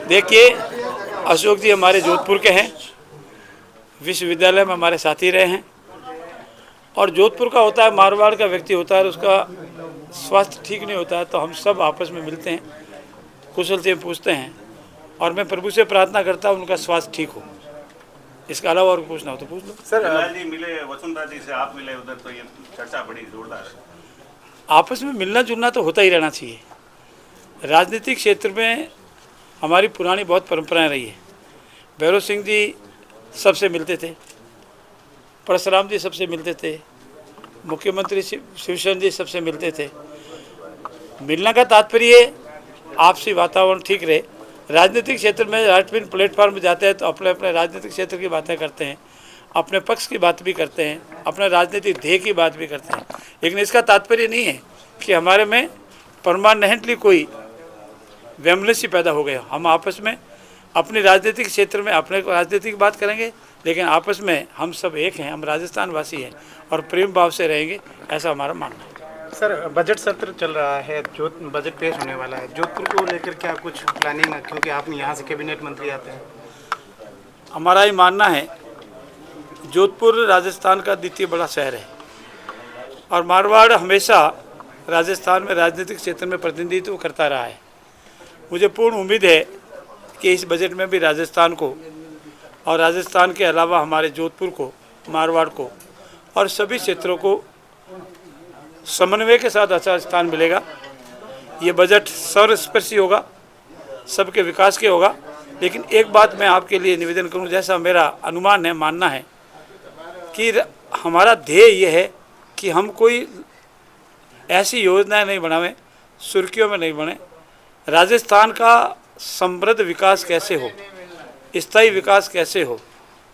देखिए, अशोक जी हमारे जोधपुर के हैं, विश्वविद्यालय में हमारे साथी रहे हैं। और जोधपुर का होता है, मारवाड़ का व्यक्ति होता है, उसका स्वास्थ्य ठीक नहीं होता है तो हम सब आपस में मिलते हैं, कुशल से पूछते हैं और मैं प्रभु से प्रार्थना करता हूँ उनका स्वास्थ्य ठीक हो। इसके अलावा और पूछना हो तो पूछ लो। सर जी मिले, वसुंधरा जी से आप मिले उधर, तो ये चर्चा बड़ी जोरदार है। आपस में मिलना जुलना तो होता ही रहना चाहिए। राजनीतिक क्षेत्र में हमारी पुरानी बहुत परंपराएं रही है। भैरव सिंह जी सबसे मिलते थे, परशुराम जी सबसे मिलते थे, मुख्यमंत्री शिवसेना जी सबसे मिलते थे। मिलने का तात्पर्य आपसी वातावरण ठीक रहे। राजनीतिक क्षेत्र में राजनीतिक प्लेटफॉर्म में जाते हैं तो अपने अपने राजनीतिक क्षेत्र की बातें करते हैं, अपने पक्ष की बात भी करते हैं, अपने राजनीतिक ध्येय की बात भी करते हैं। लेकिन इसका तात्पर्य नहीं है कि हमारे में परमानेंटली कोई वैमनस्य पैदा हो गया। हम आपस में अपनी राजनीतिक क्षेत्र में अपने राजनीतिक बात करेंगे, लेकिन आपस में हम सब एक हैं, हम राजस्थान वासी हैं और प्रेम भाव से रहेंगे, ऐसा हमारा मानना है। सर बजट सत्र चल रहा है, जो बजट पेश होने वाला है, जोधपुर को लेकर क्या कुछ प्लानिंग है, क्योंकि आप यहाँ से कैबिनेट मंत्री आते हैं? हमारा ये मानना है, जोधपुर राजस्थान का द्वितीय बड़ा शहर है और मारवाड़ हमेशा राजस्थान में राजनीतिक क्षेत्र में प्रतिनिधित्व करता रहा है। मुझे पूर्ण उम्मीद है कि इस बजट में भी राजस्थान को और राजस्थान के अलावा हमारे जोधपुर को, मारवाड़ को और सभी क्षेत्रों को समन्वय के साथ अच्छा स्थान मिलेगा। ये बजट सर्वस्पर्शी होगा, सबके विकास के होगा। लेकिन एक बात मैं आपके लिए निवेदन करूं, जैसा मेरा अनुमान है, मानना है कि हमारा ध्येय ये है कि हम कोई ऐसी योजनाएं नहीं बनावें, सुर्खियों में नहीं बने। राजस्थान का समृद्ध विकास कैसे हो, स्थायी विकास कैसे हो,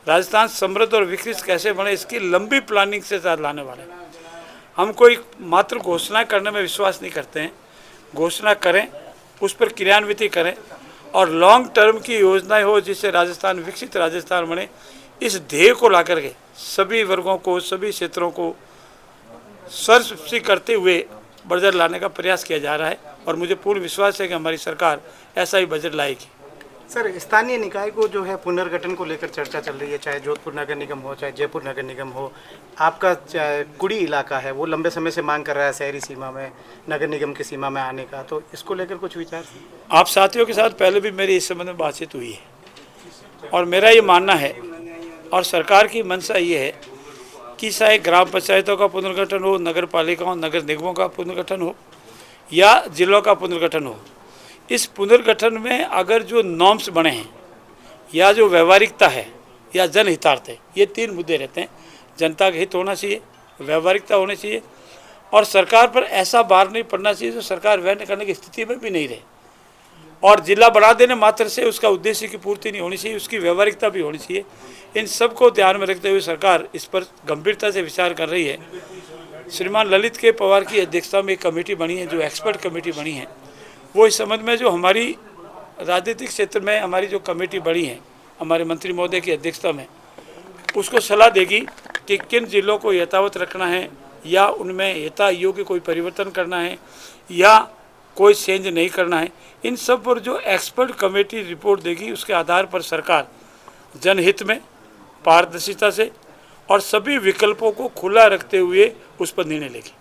राजस्थान समृद्ध और विकसित कैसे बने, इसकी लंबी प्लानिंग से साथ लाने वाले हैं। हम कोई मात्र घोषणा करने में विश्वास नहीं करते हैं। घोषणा करें, उस पर क्रियान्वित करें और लॉन्ग टर्म की योजनाएं हो जिससे राजस्थान विकसित राजस्थान बने। इस ध्येय को ला करके सभी वर्गों को, सभी क्षेत्रों को सर्वस्वी करते हुए बजट लाने का प्रयास किया जा रहा है और मुझे पूर्ण विश्वास है कि हमारी सरकार ऐसा ही बजट लाएगी। सर स्थानीय निकाय को जो है पुनर्गठन को लेकर चर्चा चल रही है, चाहे जोधपुर नगर निगम हो, चाहे जयपुर नगर निगम हो। आपका कुड़ी इलाका है, वो लंबे समय से मांग कर रहा है शहरी सीमा में, नगर निगम की सीमा में आने का, तो इसको लेकर कुछ विचार? आप साथियों के साथ पहले भी मेरी इस संबंध में बातचीत हुई है और मेरा ये मानना है और सरकार की मंशा ये है कि चाहे ग्राम पंचायतों का पुनर्गठन हो, नगर पालिकाओं, नगर निगमों का पुनर्गठन हो या जिलों का पुनर्गठन हो, इस पुनर्गठन में अगर जो नॉर्म्स बने हैं या जो व्यवहारिकता है या जनहितार्थ है, ये तीन मुद्दे रहते हैं। जनता का हित होना चाहिए, व्यवहारिकता होनी चाहिए और सरकार पर ऐसा भार नहीं पड़ना चाहिए जो सरकार वह करने की स्थिति में भी नहीं रहे। और जिला बढ़ा देने मात्र से उसका उद्देश्य की पूर्ति नहीं होनी चाहिए, उसकी व्यवहारिकता भी होनी चाहिए। इन सब को ध्यान में रखते हुए सरकार इस पर गंभीरता से विचार कर रही है। श्रीमान ललित के पवार की अध्यक्षता में एक कमेटी बनी है, जो एक्सपर्ट कमेटी बनी है, वो इस संबंध में जो हमारी राजनीतिक क्षेत्र में हमारी जो कमेटी बनी है हमारे मंत्री महोदय की अध्यक्षता में, उसको सलाह देगी कि किन जिलों को यथावत रखना है या उनमें यथा योग्य कोई परिवर्तन करना है या कोई चेंज नहीं करना है। इन सब पर जो एक्सपर्ट कमेटी रिपोर्ट देगी, उसके आधार पर सरकार जनहित में पारदर्शिता से और सभी विकल्पों को खुला रखते हुए उस पर निर्णय लेगी।